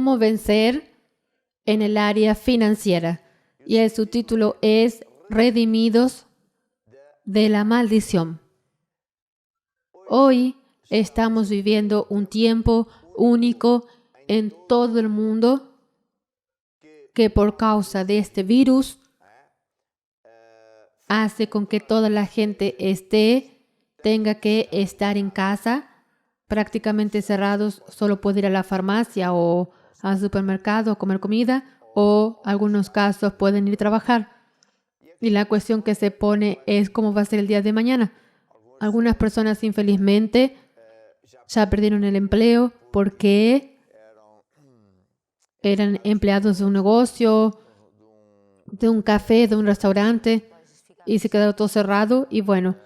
cómo vencer en el área financiera. Y el subtítulo es Redimidos de la maldición. Hoy estamos viviendo un tiempo único en todo el mundo que por causa de este virus hace con que toda la gente tenga que estar en casa, prácticamente cerrados, solo puede ir a la farmacia o al supermercado a comer comida, o algunos casos pueden ir a trabajar. Y la cuestión que se pone es cómo va a ser el día de mañana. Algunas personas infelizmente ya perdieron el empleo porque eran empleados de un negocio, de un café, de un restaurante, y se quedó todo cerrado. Y bueno,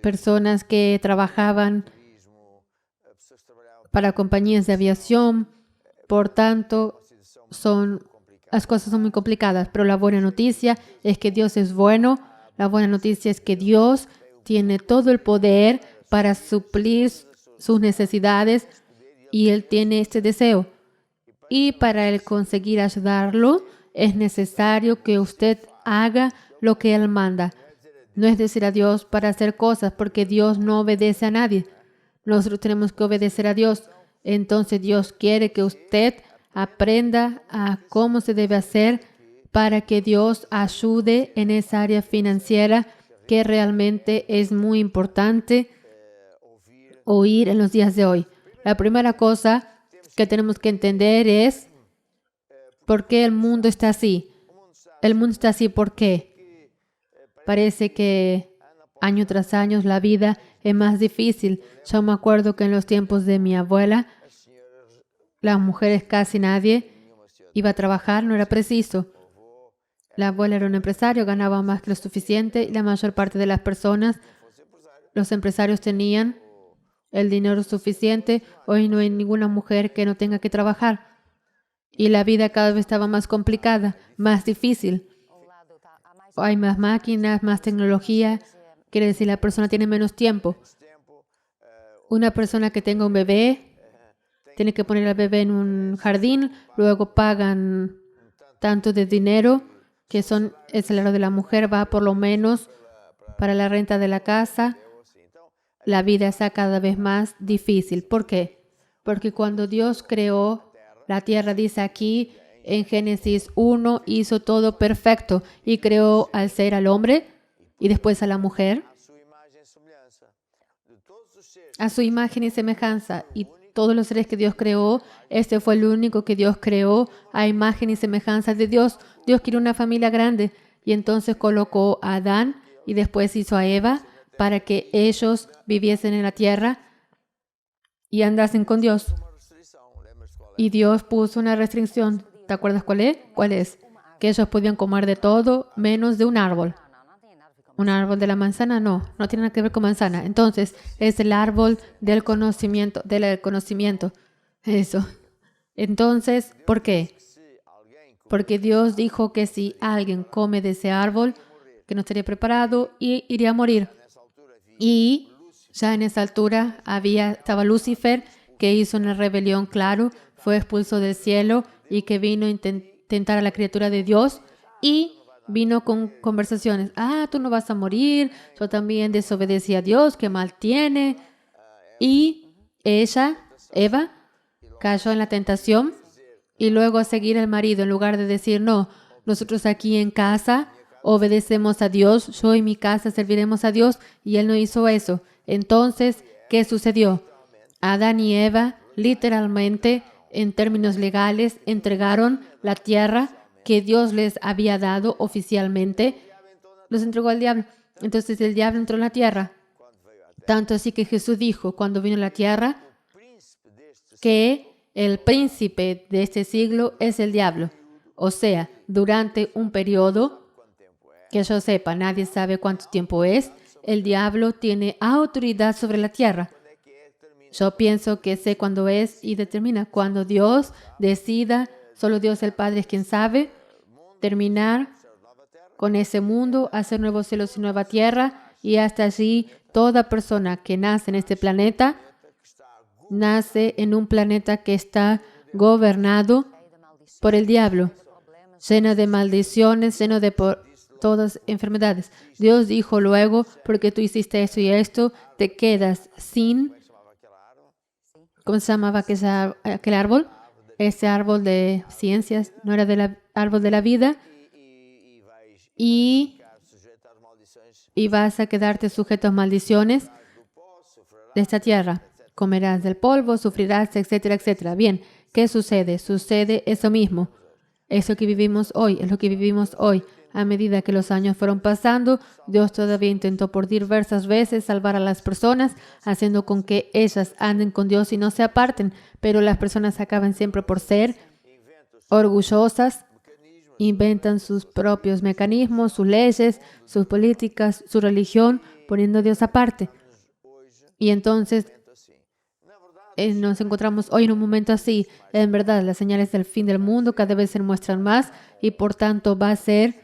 personas que trabajaban para compañías de aviación, por tanto, las cosas son muy complicadas. Pero la buena noticia es que Dios es bueno. La buena noticia es que Dios tiene todo el poder para suplir sus necesidades y Él tiene este deseo. Y para Él conseguir ayudarlo, es necesario que usted haga lo que Él manda. No es decir a Dios para hacer cosas, porque Dios no obedece a nadie. Nosotros tenemos que obedecer a Dios. Entonces Dios quiere que usted aprenda a cómo se debe hacer para que Dios ayude en esa área financiera que realmente es muy importante oír en los días de hoy. La primera cosa que tenemos que entender es por qué el mundo está así. El mundo está así, ¿por qué? Parece que año tras año la vida es más difícil. Yo me acuerdo que en los tiempos de mi abuela, las mujeres casi nadie iba a trabajar, no era preciso. La abuela era un empresario, ganaba más que lo suficiente y la mayor parte de las personas, los empresarios tenían el dinero suficiente. Hoy no hay ninguna mujer que no tenga que trabajar. Y la vida cada vez estaba más complicada, más difícil. Hay más máquinas, más tecnología. Quiere decir, la persona tiene menos tiempo. Una persona que tenga un bebé tiene que poner al bebé en un jardín, luego pagan tanto de dinero, que el salario de la mujer va por lo menos para la renta de la casa. La vida está cada vez más difícil. ¿Por qué? Porque cuando Dios creó la tierra, dice aquí en Génesis 1, hizo todo perfecto y creó al ser al hombre y después a la mujer a su imagen y semejanza. Y todos los seres que Dios creó, este fue el único que Dios creó a imagen y semejanza de Dios. Dios quiere una familia grande y entonces colocó a Adán y después hizo a Eva para que ellos viviesen en la tierra y andasen con Dios. Y Dios puso una restricción. ¿Te acuerdas cuál es? ¿Cuál es? Que ellos podían comer de todo menos de un árbol. ¿Un árbol de la manzana? No tiene nada que ver con manzana. Entonces, es el árbol del conocimiento, Eso. Entonces, ¿por qué? Porque Dios dijo que si alguien come de ese árbol, que no estaría preparado y iría a morir. Y ya en esa altura estaba Lucifer, que hizo una rebelión, claro, fue expulsado del cielo y que vino a tentar a la criatura de Dios y vino con conversaciones. Tú no vas a morir, yo también desobedecí a Dios, qué mal tiene. Y ella, Eva, cayó en la tentación y luego a seguir al marido en lugar de decir, no, nosotros aquí en casa obedecemos a Dios, yo y mi casa serviremos a Dios, y él no hizo eso. Entonces, ¿qué sucedió? Adán y Eva, literalmente, en términos legales, entregaron la tierra que Dios les había dado oficialmente, los entregó al diablo. Entonces el diablo entró en la tierra. Tanto así que Jesús dijo, cuando vino a la tierra, que el príncipe de este siglo es el diablo. O sea, durante un periodo, que yo sepa, nadie sabe cuánto tiempo es, el diablo tiene autoridad sobre la tierra. Yo pienso que sé cuándo es y determina. Cuando Dios decida, solo Dios el Padre es quien sabe, terminar con ese mundo, hacer nuevos cielos y nueva tierra, y hasta allí toda persona que nace en este planeta, nace en un planeta que está gobernado por el diablo, lleno de maldiciones, lleno de todas enfermedades. Dios dijo luego, porque tú hiciste esto y esto, te quedas sin, ¿cómo se llamaba aquel árbol? Ese árbol de ciencias, no era del árbol de la vida, y vas a quedarte sujeto a maldiciones de esta tierra. Comerás del polvo, sufrirás, etcétera, etcétera. Bien, ¿qué sucede? Sucede eso mismo. Eso que vivimos hoy, es lo que vivimos hoy. A medida que los años fueron pasando, Dios todavía intentó por diversas veces salvar a las personas, haciendo con que ellas anden con Dios y no se aparten. Pero las personas acaban siempre por ser orgullosas, inventan sus propios mecanismos, sus leyes, sus políticas, su religión, poniendo a Dios aparte. Y entonces nos encontramos hoy en un momento así. En verdad, las señales del fin del mundo cada vez se muestran más y por tanto va a ser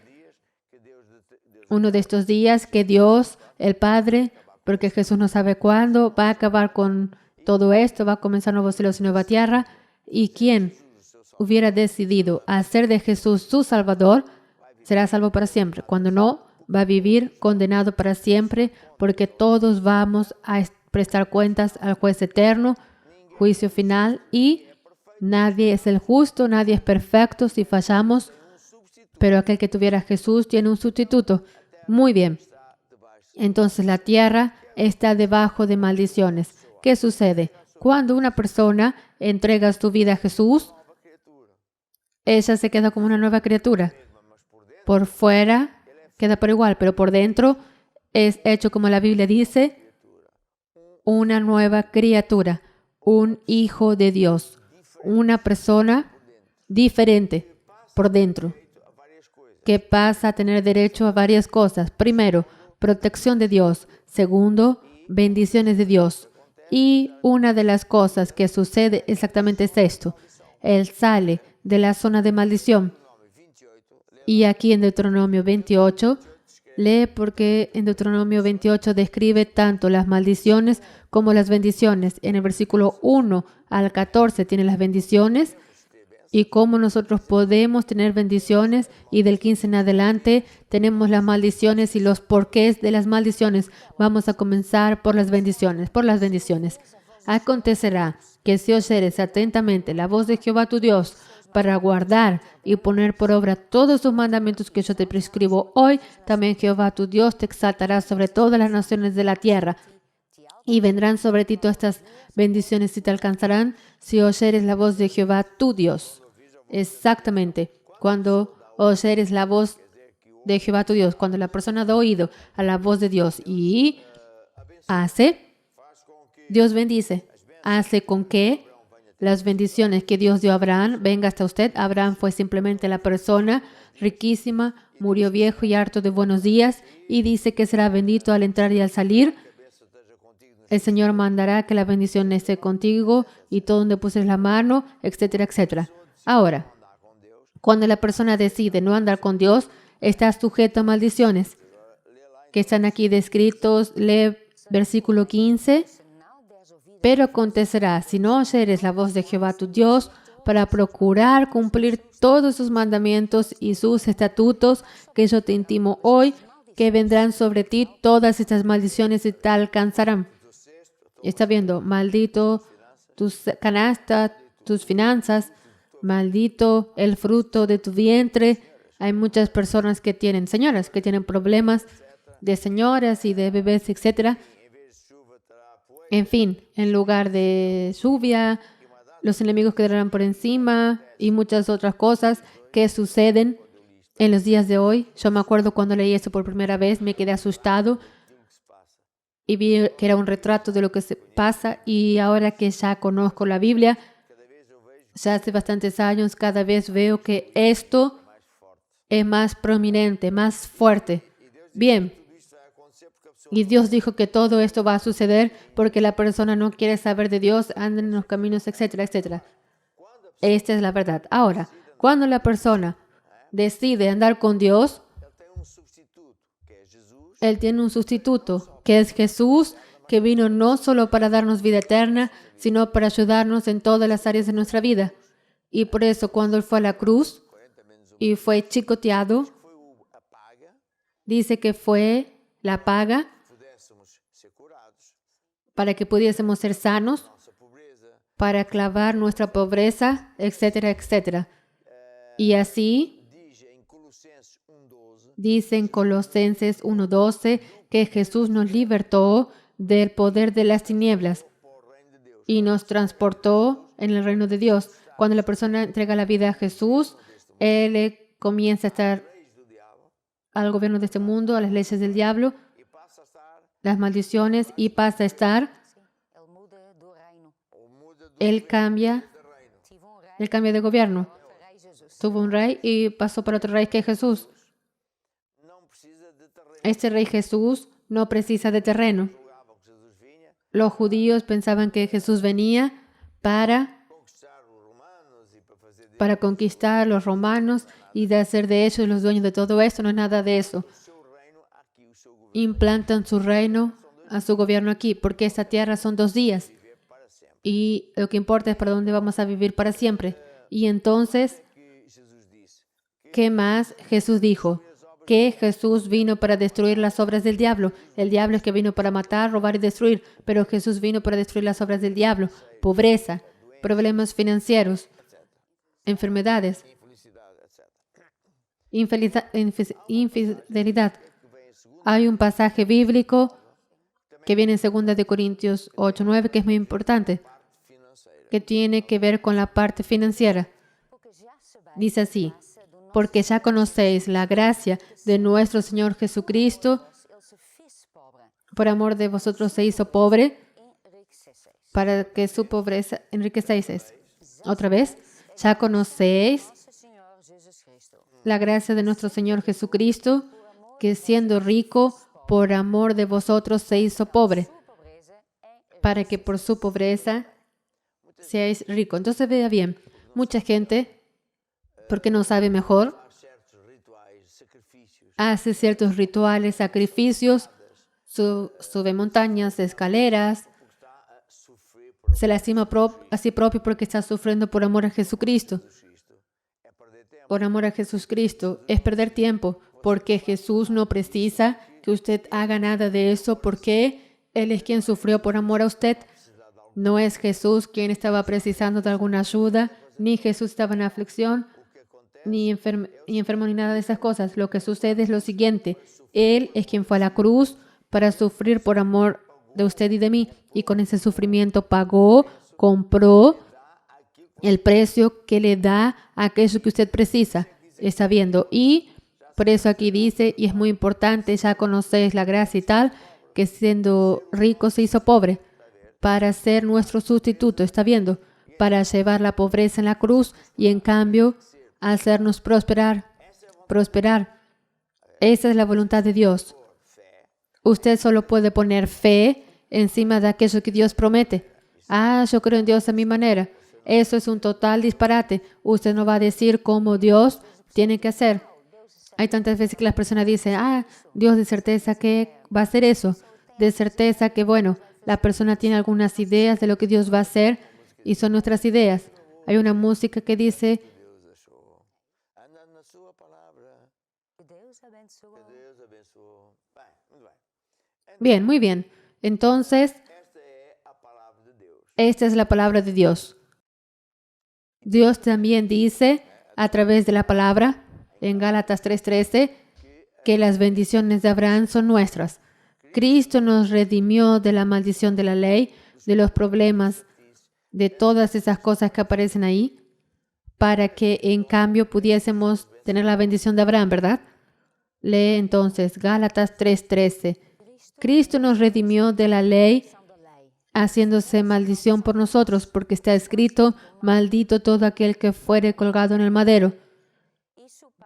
uno de estos días que Dios, el Padre, porque Jesús no sabe cuándo, va a acabar con todo esto, va a comenzar nuevos cielos y nueva tierra. Y quien hubiera decidido hacer de Jesús su Salvador, será salvo para siempre. Cuando no, va a vivir condenado para siempre, porque todos vamos a prestar cuentas al juez eterno, juicio final, y nadie es el justo, nadie es perfecto si fallamos, pero aquel que tuviera a Jesús tiene un sustituto. Muy bien. Entonces la tierra está debajo de maldiciones. ¿Qué sucede? Cuando una persona entrega su vida a Jesús, ella se queda como una nueva criatura. Por fuera queda por igual, pero por dentro es hecho, como la Biblia dice, una nueva criatura, un hijo de Dios, una persona diferente por dentro, que pasa a tener derecho a varias cosas. Primero, protección de Dios. Segundo, bendiciones de Dios. Y una de las cosas que sucede exactamente es esto. Él sale de la zona de maldición. Y aquí en Deuteronomio 28, lee porque en Deuteronomio 28 describe tanto las maldiciones como las bendiciones. En el versículo 1 al 14 tiene las bendiciones y cómo nosotros podemos tener bendiciones, y del 15 en adelante tenemos las maldiciones y los porqués de las maldiciones. Vamos a comenzar por las bendiciones. Acontecerá que si oyeres atentamente la voz de Jehová tu Dios para guardar y poner por obra todos sus mandamientos que yo te prescribo hoy, también Jehová tu Dios te exaltará sobre todas las naciones de la tierra. Y vendrán sobre ti todas estas bendiciones y te alcanzarán si oyeres la voz de Jehová tu Dios. Exactamente. Cuando oyeres la voz de Jehová tu Dios, cuando la persona da oído a la voz de Dios y hace, Dios bendice. Hace con que las bendiciones que Dios dio a Abraham venga hasta usted. Abraham fue simplemente la persona riquísima, murió viejo y harto de buenos días, y dice que será bendito al entrar y al salir. El Señor mandará que la bendición esté contigo y todo donde puses la mano, etcétera, etcétera. Ahora, cuando la persona decide no andar con Dios, está sujeto a maldiciones que están aquí descritos. Lee versículo 15. Pero acontecerá, si no oyeres la voz de Jehová tu Dios, para procurar cumplir todos sus mandamientos y sus estatutos que yo te intimo hoy, que vendrán sobre ti todas estas maldiciones y te alcanzarán. Está viendo, maldito tu canasta, tus finanzas, maldito el fruto de tu vientre. Hay muchas personas que tienen, señoras, que tienen problemas de señoras y de bebés, etcétera. En fin, en lugar de lluvia, los enemigos quedarán por encima y muchas otras cosas que suceden en los días de hoy. Yo me acuerdo cuando leí esto por primera vez, me quedé asustado y vi que era un retrato de lo que se pasa, y ahora que ya conozco la Biblia, ya hace bastantes años, cada vez veo que esto es más prominente, más fuerte. Bien. Y Dios dijo que todo esto va a suceder porque la persona no quiere saber de Dios, anda en los caminos, etcétera, etcétera. Esta es la verdad. Ahora, cuando la persona decide andar con Dios, Él tiene un sustituto, que es Jesús, que vino no solo para darnos vida eterna, sino para ayudarnos en todas las áreas de nuestra vida. Y por eso cuando Él fue a la cruz y fue chicoteado, dice que fue la paga para que pudiésemos ser sanos, para clavar nuestra pobreza, etcétera, etcétera. Y así dice en Colosenses 1:12 que Jesús nos libertó del poder de las tinieblas y nos transportó en el reino de Dios. Cuando la persona entrega la vida a Jesús, Él comienza a estar al gobierno de este mundo, a las leyes del diablo, las maldiciones, y pasa a estar, Él cambia de gobierno. Tuvo un rey y pasó por otro rey que es Jesús. Este rey Jesús no precisa de terreno. Los judíos pensaban que Jesús venía para conquistar a los romanos y de hacer de ellos los dueños de todo esto. No es nada de eso. Implantan su reino, a su gobierno aquí, porque esta tierra son 2 días. Y lo que importa es para dónde vamos a vivir para siempre. Y entonces, ¿qué más Jesús dijo? Que Jesús vino para destruir las obras del diablo. El diablo es que vino para matar, robar y destruir, pero Jesús vino para destruir las obras del diablo. Pobreza, problemas financieros, enfermedades, infidelidad. Hay un pasaje bíblico que viene en 2 de Corintios 8:9 que es muy importante, que tiene que ver con la parte financiera. Dice así: porque ya conocéis la gracia de nuestro Señor Jesucristo, por amor de vosotros se hizo pobre, para que su pobreza enriquecéis. Otra vez, ya conocéis la gracia de nuestro Señor Jesucristo, que siendo rico, por amor de vosotros se hizo pobre, para que por su pobreza seáis ricos. Entonces, vea bien, mucha gente, porque no sabe mejor, hace ciertos rituales, sacrificios, sube montañas, escaleras, se lastima a sí propio porque está sufriendo por amor a Jesucristo. Por amor a Jesucristo es perder tiempo, porque Jesús no precisa que usted haga nada de eso, porque Él es quien sufrió por amor a usted. No es Jesús quien estaba precisando de alguna ayuda, ni Jesús estaba en aflicción, ni enfermo, ni nada de esas cosas. Lo que sucede es lo siguiente: Él es quien fue a la cruz para sufrir por amor de usted y de mí, y con ese sufrimiento pagó, compró el precio que le da aquello que usted precisa, está viendo. Y por eso aquí dice, y es muy importante, ya conocéis la gracia y tal, que siendo rico se hizo pobre, para ser nuestro sustituto, está viendo, para llevar la pobreza en la cruz y en cambio hacernos prosperar. Esa es la voluntad de Dios. Usted solo puede poner fe encima de aquello que Dios promete. Yo creo en Dios a mi manera. Eso es un total disparate. Usted no va a decir cómo Dios tiene que hacer. Hay tantas veces que las personas dicen, Dios de certeza que va a hacer eso. De certeza que, bueno, la persona tiene algunas ideas de lo que Dios va a hacer y son nuestras ideas. Hay una música que dice, bien, muy bien. Entonces, esta es la palabra de Dios. Dios también dice a través de la palabra en Gálatas 3:13 que las bendiciones de Abraham son nuestras. Cristo nos redimió de la maldición de la ley, de los problemas, de todas esas cosas que aparecen ahí, para que en cambio pudiésemos tener la bendición de Abraham, ¿verdad? Lee entonces Gálatas 3:13. Cristo nos redimió de la ley, haciéndose maldición por nosotros, porque está escrito, maldito todo aquel que fuere colgado en el madero,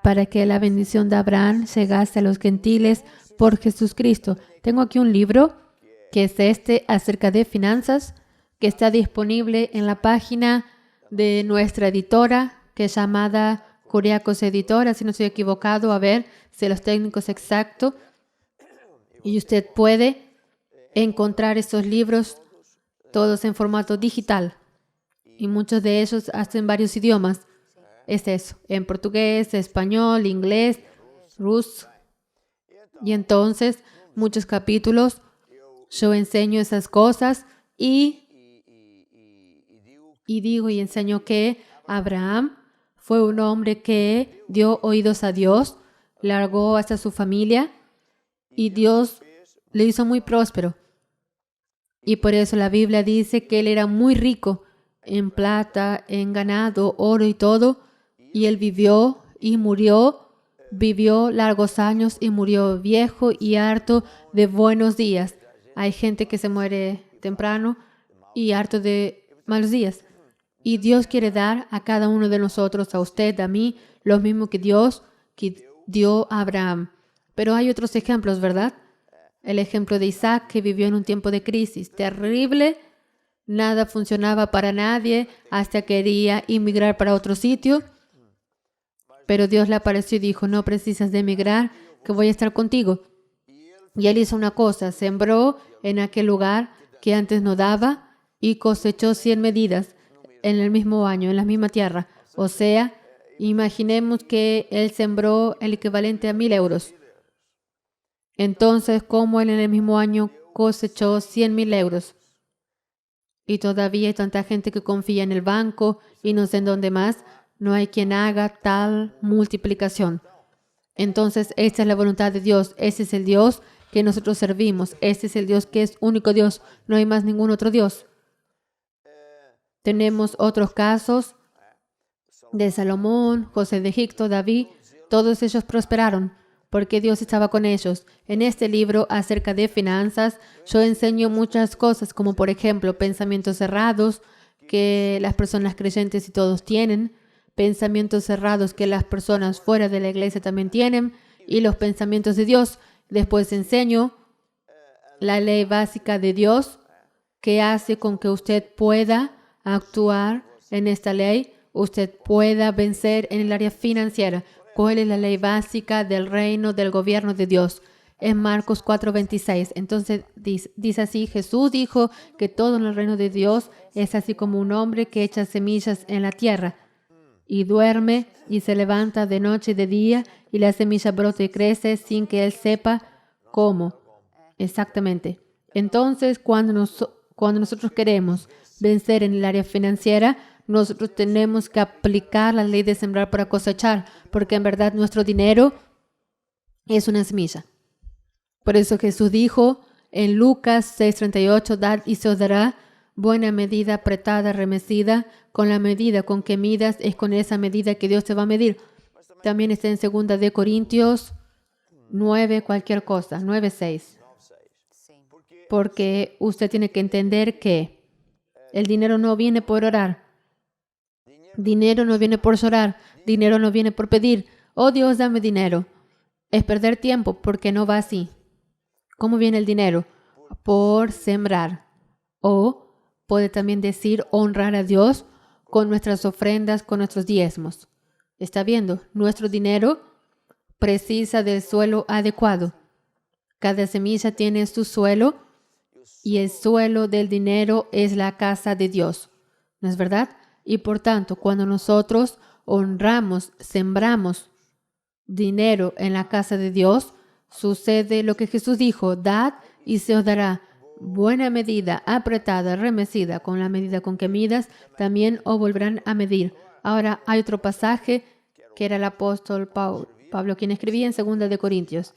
para que la bendición de Abraham llegase a los gentiles por Jesucristo. Tengo aquí un libro, que es acerca de finanzas, que está disponible en la página de nuestra editora, que es llamada Curiacos Editora, si no estoy equivocado, a ver si los técnicos exactos. Y usted puede encontrar estos libros todos en formato digital. Y muchos de ellos hacen varios idiomas. Es eso, en portugués, español, inglés, ruso. Y entonces, muchos capítulos, yo enseño esas cosas y digo y enseño que Abraham fue un hombre que dio oídos a Dios, largó hasta su familia y Dios le hizo muy próspero. Y por eso la Biblia dice que él era muy rico en plata, en ganado, oro y todo. Y él vivió y murió, vivió largos años y murió viejo y harto de buenos días. Hay gente que se muere temprano y harto de malos días. Y Dios quiere dar a cada uno de nosotros, a usted, a mí, lo mismo que Dios que dio a Abraham. Pero hay otros ejemplos, ¿verdad? El ejemplo de Isaac, que vivió en un tiempo de crisis terrible. Nada funcionaba para nadie, hasta quería emigrar para otro sitio. Pero Dios le apareció y dijo, no precisas de emigrar, que voy a estar contigo. Y él hizo una cosa, sembró en aquel lugar que antes no daba y cosechó 100 medidas en el mismo año, en la misma tierra. O sea, imaginemos que él sembró el equivalente a 1,000 euros. Entonces, ¿cómo él en el mismo año cosechó 100,000 euros? Y todavía hay tanta gente que confía en el banco y no sé en dónde más. No hay quien haga tal multiplicación. Entonces, esta es la voluntad de Dios. Ese es el Dios que nosotros servimos. Este es el Dios que es único Dios. No hay más ningún otro Dios. Tenemos otros casos de Salomón, José de Egipto, David. Todos ellos prosperaron porque Dios estaba con ellos. En este libro acerca de finanzas, yo enseño muchas cosas, como por ejemplo, pensamientos cerrados que las personas creyentes y todos tienen, pensamientos cerrados que las personas fuera de la iglesia también tienen, y los pensamientos de Dios. Después enseño la ley básica de Dios que hace con que usted pueda actuar en esta ley, usted pueda vencer en el área financiera. ¿Cuál es la ley básica del reino del gobierno de Dios? En Marcos 4:26. Entonces dice así, Jesús dijo que todo en el reino de Dios es así como un hombre que echa semillas en la tierra y duerme y se levanta de noche y de día y la semilla brota y crece sin que él sepa cómo. Exactamente. Entonces, cuando nosotros queremos vencer en el área financiera, nosotros tenemos que aplicar la ley de sembrar para cosechar, porque en verdad nuestro dinero es una semilla. Por eso Jesús dijo en Lucas 6:38, dad y se os dará, buena medida, apretada, remecida, con la medida con que midas, es con esa medida que Dios te va a medir. También está en 2 de Corintios 9, cualquier cosa, 9:6. Porque usted tiene que entender que el dinero no viene por orar. Dinero no viene por llorar. Dinero no viene por pedir. Oh Dios, dame dinero. Es perder tiempo porque no va así. ¿Cómo viene el dinero? Por sembrar. O puede también decir honrar a Dios con nuestras ofrendas, con nuestros diezmos. ¿Está viendo? Nuestro dinero precisa del suelo adecuado. Cada semilla tiene su suelo y el suelo del dinero es la casa de Dios. ¿No es verdad? Y por tanto, cuando nosotros honramos, sembramos dinero en la casa de Dios, sucede lo que Jesús dijo, dad y se os dará, buena medida, apretada, remecida, con la medida con que midas, también os volverán a medir. Ahora hay otro pasaje que era el apóstol Pablo quien escribía en 2 de Corintios.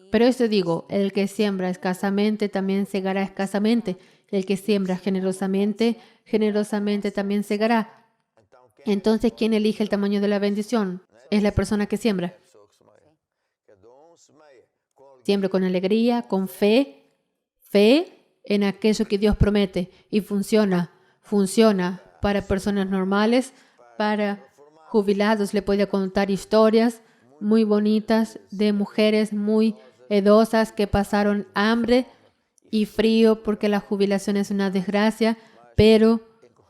Pero esto digo, el que siembra escasamente también segará escasamente. El que siembra generosamente, generosamente también segará. Entonces, ¿quién elige el tamaño de la bendición? Es la persona que siembra. Siembra con alegría, con fe en aquello que Dios promete. Y funciona para personas normales, para jubilados. Le puedo contar historias muy bonitas de mujeres muy edosas que pasaron hambre y frío porque la jubilación es una desgracia, pero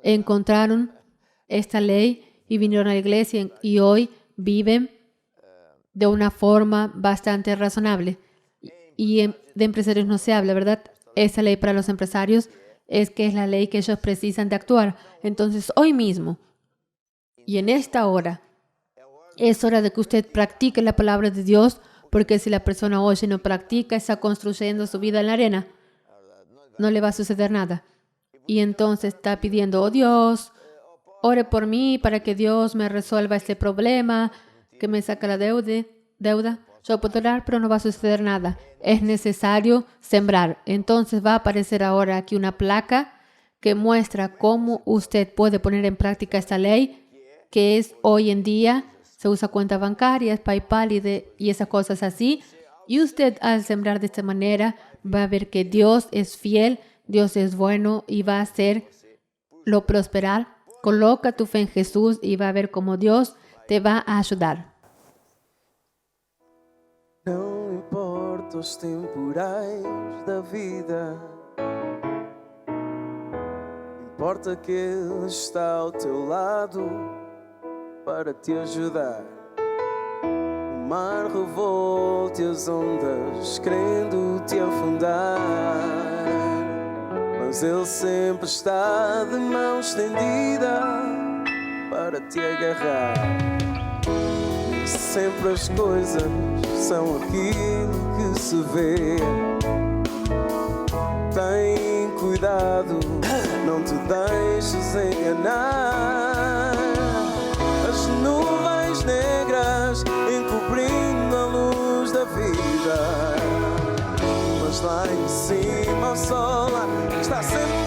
encontraron esta ley y vinieron a la iglesia y hoy viven de una forma bastante razonable. Y de empresarios no se habla, ¿verdad? Esa ley para los empresarios es que es la ley que ellos precisan de actuar. Entonces, hoy mismo y en esta hora, es hora de que usted practique la palabra de Dios, porque si la persona oye y no practica, está construyendo su vida en la arena. No le va a suceder nada. Y entonces está pidiendo, oh Dios, ore por mí para que Dios me resuelva este problema, que me saque la deuda. Yo puedo orar, pero no va a suceder nada. Es necesario sembrar. Entonces va a aparecer ahora aquí una placa que muestra cómo usted puede poner en práctica esta ley, que es hoy en día, se usa cuentas bancarias, PayPal y esas cosas así. Y usted al sembrar de esta manera va a ver que Dios es fiel, Dios es bueno y va a hacerlo prosperar. Coloca tu fe en Jesús y va a ver cómo Dios te va a ayudar. Não importa os temporais da vida, importa que Ele está ao teu lado para te ajudar. O mar revolta as ondas, querendo te afundar, mas Ele sempre está de mão estendida para te agarrar. Nem sempre as coisas são aquilo que se vê. Tem cuidado, não te deixes enganar. As nuvens negras encobrindo a luz da vida, mas lá em cima o sol está sempre